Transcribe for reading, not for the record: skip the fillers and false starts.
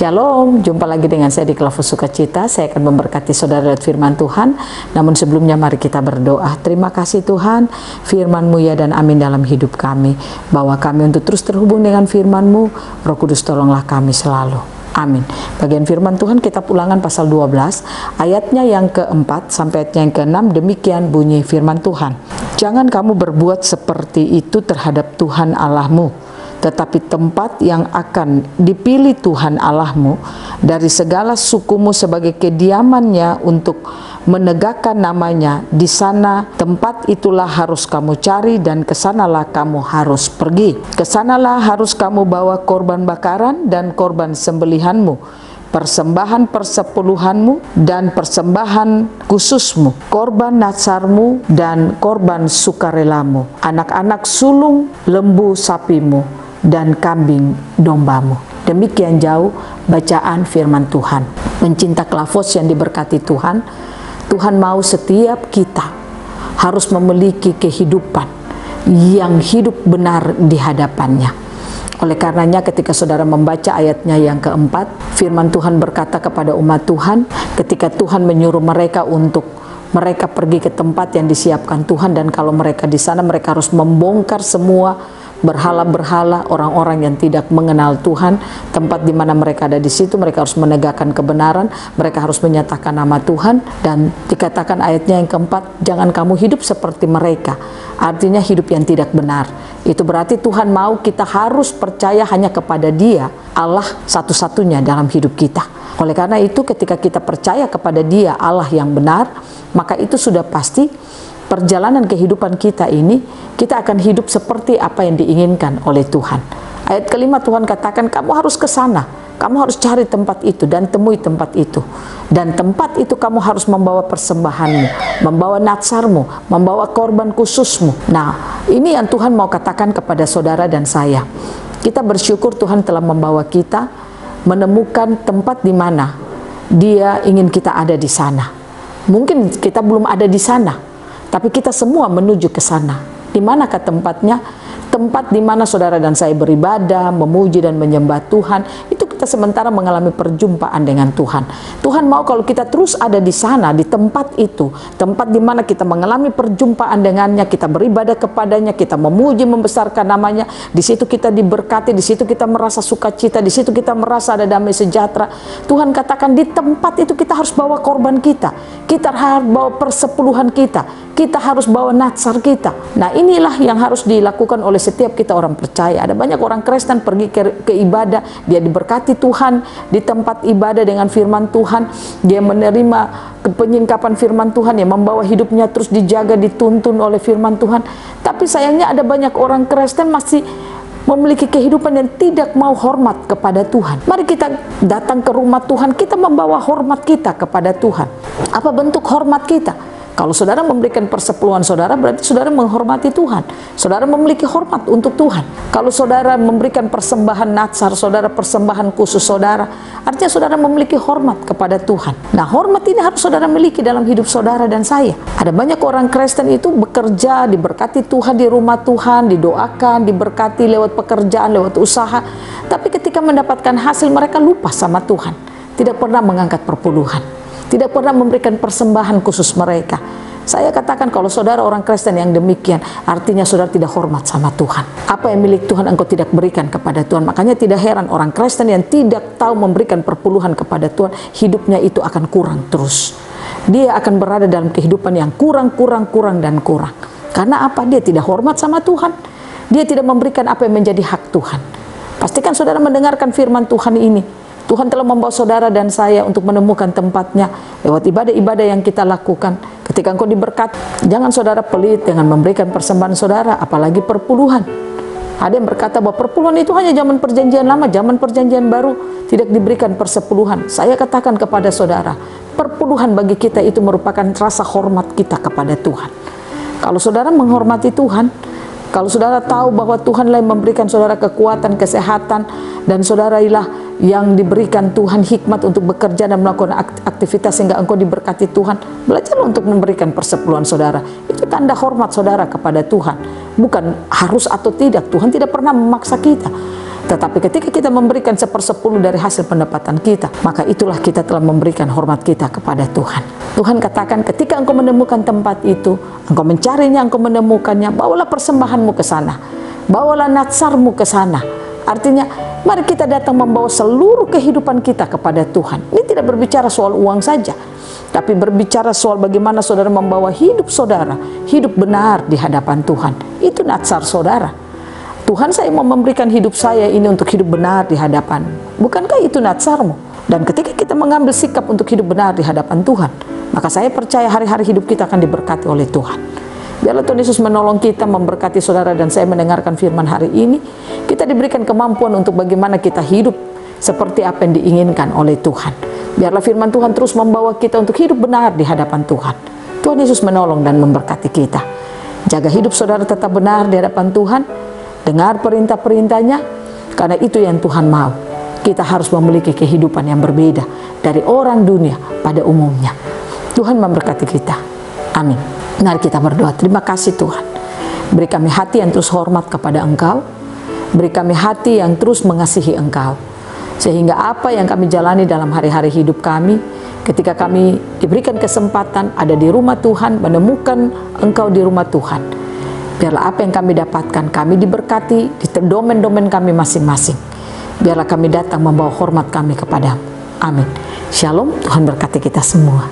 Shalom, jumpa lagi dengan saya di Klavus Sukacita. Saya akan memberkati saudara lewat firman Tuhan. Namun sebelumnya mari kita berdoa. Terima kasih Tuhan, firman-Mu ya dan amin dalam hidup kami. Bawa kami untuk terus terhubung dengan firman-Mu. Roh Kudus tolonglah kami selalu. Amin. Bagian firman Tuhan kitab Ulangan pasal 12, ayatnya yang keempat sampai ayatnya yang keenam, demikian bunyi firman Tuhan. Jangan kamu berbuat seperti itu terhadap Tuhan Allahmu. Tetapi tempat yang akan dipilih Tuhan Allahmu dari segala sukumu sebagai kediamannya untuk menegakkan namanya, di sana tempat itulah harus kamu cari dan kesanalah kamu harus pergi. Kesanalah harus kamu bawa korban bakaran dan korban sembelihanmu, persembahan persepuluhanmu dan persembahan khususmu, korban natsarmu dan korban sukarelamu, anak-anak sulung lembu sapimu dan kambing dombamu. Demikian jauh bacaan firman Tuhan. Pencinta Klavus yang diberkati Tuhan, Tuhan mau setiap kita harus memiliki kehidupan yang hidup benar di hadapannya. Oleh karenanya ketika saudara membaca ayatnya yang keempat, firman Tuhan berkata kepada umat Tuhan, ketika Tuhan menyuruh mereka untuk mereka pergi ke tempat yang disiapkan Tuhan, dan kalau mereka di sana mereka harus membongkar semua berhala-berhala, orang-orang yang tidak mengenal Tuhan. Tempat di mana mereka ada di situ, mereka harus menegakkan kebenaran, mereka harus menyatakan nama Tuhan. Dan dikatakan ayatnya yang keempat, jangan kamu hidup seperti mereka. Artinya hidup yang tidak benar. Itu berarti Tuhan mau kita harus percaya hanya kepada Dia, Allah satu-satunya dalam hidup kita. Oleh karena itu ketika kita percaya kepada Dia, Allah yang benar, maka itu sudah pasti perjalanan kehidupan kita ini, kita akan hidup seperti apa yang diinginkan oleh Tuhan. Ayat kelima Tuhan katakan, kamu harus ke sana, kamu harus cari tempat itu dan temui tempat itu. Dan tempat itu kamu harus membawa persembahanmu, membawa natsarmu, membawa korban khususmu. Nah, ini yang Tuhan mau katakan kepada saudara dan saya. Kita bersyukur Tuhan telah membawa kita menemukan tempat di mana Dia ingin kita ada di sana. Mungkin kita belum ada di sana, tapi kita semua menuju ke sana. Di manakah tempatnya? Tempat di mana saudara dan saya beribadah, memuji dan menyembah Tuhan. Itu kita sementara mengalami perjumpaan dengan Tuhan. Tuhan mau kalau kita terus ada di sana, di tempat itu, tempat di mana kita mengalami perjumpaan dengannya, kita beribadah kepadanya, kita memuji, membesarkan namanya. Di situ kita diberkati, di situ kita merasa sukacita, di situ kita merasa ada damai sejahtera. Tuhan katakan di tempat itu kita harus bawa korban kita, kita harus bawa persepuluhan kita harus bawa natsar kita. Nah, inilah yang harus dilakukan oleh setiap kita orang percaya. Ada banyak orang Kristen pergi ke ibadah, dia diberkati Tuhan di tempat ibadah dengan firman Tuhan, dia menerima penyingkapan firman Tuhan yang membawa hidupnya terus dijaga, dituntun oleh firman Tuhan. Tapi sayangnya ada banyak orang Kristen masih memiliki kehidupan yang tidak mau hormat kepada Tuhan. Mari kita datang ke rumah Tuhan, kita membawa hormat kita kepada Tuhan. Apa bentuk hormat kita? Kalau saudara memberikan persepuluhan saudara, berarti saudara menghormati Tuhan. Saudara memiliki hormat untuk Tuhan. Kalau saudara memberikan persembahan natsar saudara, persembahan khusus saudara, artinya saudara memiliki hormat kepada Tuhan. Nah, hormat ini harus saudara miliki dalam hidup saudara dan saya. Ada banyak orang Kristen itu bekerja, diberkati Tuhan di rumah Tuhan, didoakan, diberkati lewat pekerjaan, lewat usaha. Tapi ketika mendapatkan hasil, mereka lupa sama Tuhan. Tidak pernah mengangkat perpuluhan, tidak pernah memberikan persembahan khusus mereka. Saya katakan kalau saudara orang Kristen yang demikian, artinya saudara tidak hormat sama Tuhan. Apa yang milik Tuhan engkau tidak berikan kepada Tuhan. Makanya tidak heran orang Kristen yang tidak tahu memberikan perpuluhan kepada Tuhan, hidupnya itu akan kurang terus. Dia akan berada dalam kehidupan yang kurang. Karena apa? Dia tidak hormat sama Tuhan. Dia tidak memberikan apa yang menjadi hak Tuhan. Pastikan saudara mendengarkan firman Tuhan ini. Tuhan telah membawa saudara dan saya untuk menemukan tempatnya lewat ibadah-ibadah yang kita lakukan. Ketika engkau diberkati, jangan saudara pelit dengan memberikan persembahan saudara, apalagi perpuluhan. Ada yang berkata bahwa perpuluhan itu hanya zaman perjanjian lama, zaman perjanjian baru tidak diberikan persepuluhan. Saya katakan kepada saudara, perpuluhan bagi kita itu merupakan rasa hormat kita kepada Tuhan. Kalau saudara menghormati Tuhan, kalau saudara tahu bahwa Tuhanlah yang memberikan saudara kekuatan, kesehatan, dan saudara ialah yang diberikan Tuhan hikmat untuk bekerja dan melakukan aktivitas sehingga engkau diberkati Tuhan, belajarlah untuk memberikan persepuluhan saudara. Itu tanda hormat saudara kepada Tuhan. Bukan harus atau tidak, Tuhan tidak pernah memaksa kita. Tetapi ketika kita memberikan 1/10 dari hasil pendapatan kita, maka itulah kita telah memberikan hormat kita kepada Tuhan. Tuhan katakan, ketika engkau menemukan tempat itu, engkau mencarinya, engkau menemukannya, bawalah persembahanmu ke sana, bawalah natsarmu ke sana. Artinya, mari kita datang membawa seluruh kehidupan kita kepada Tuhan. Ini tidak berbicara soal uang saja, tapi berbicara soal bagaimana saudara membawa hidup saudara, hidup benar di hadapan Tuhan. Itu natsar saudara. Tuhan, saya mau memberikan hidup saya ini untuk hidup benar di hadapan. Bukankah itu natsarmu? Dan ketika kita mengambil sikap untuk hidup benar di hadapan Tuhan, maka saya percaya hari-hari hidup kita akan diberkati oleh Tuhan. Biarlah Tuhan Yesus menolong kita, memberkati saudara dan saya mendengarkan firman hari ini. Kita diberikan kemampuan untuk bagaimana kita hidup seperti apa yang diinginkan oleh Tuhan. Biarlah firman Tuhan terus membawa kita untuk hidup benar di hadapan Tuhan. Tuhan Yesus menolong dan memberkati kita. Jaga hidup saudara tetap benar di hadapan Tuhan. Dengar perintah-perintahnya, karena itu yang Tuhan mau. Kita harus memiliki kehidupan yang berbeda dari orang dunia pada umumnya. Tuhan memberkati kita. Amin. Mari kita berdoa. Terima kasih Tuhan. Beri kami hati yang terus hormat kepada Engkau. Beri kami hati yang terus mengasihi Engkau. Sehingga apa yang kami jalani dalam hari-hari hidup kami, ketika kami diberikan kesempatan ada di rumah Tuhan, menemukan Engkau di rumah Tuhan, biarlah apa yang kami dapatkan, kami diberkati di domain-domain kami masing-masing. Biarlah kami datang membawa hormat kami kepadamu. Amin. Shalom, Tuhan berkati kita semua.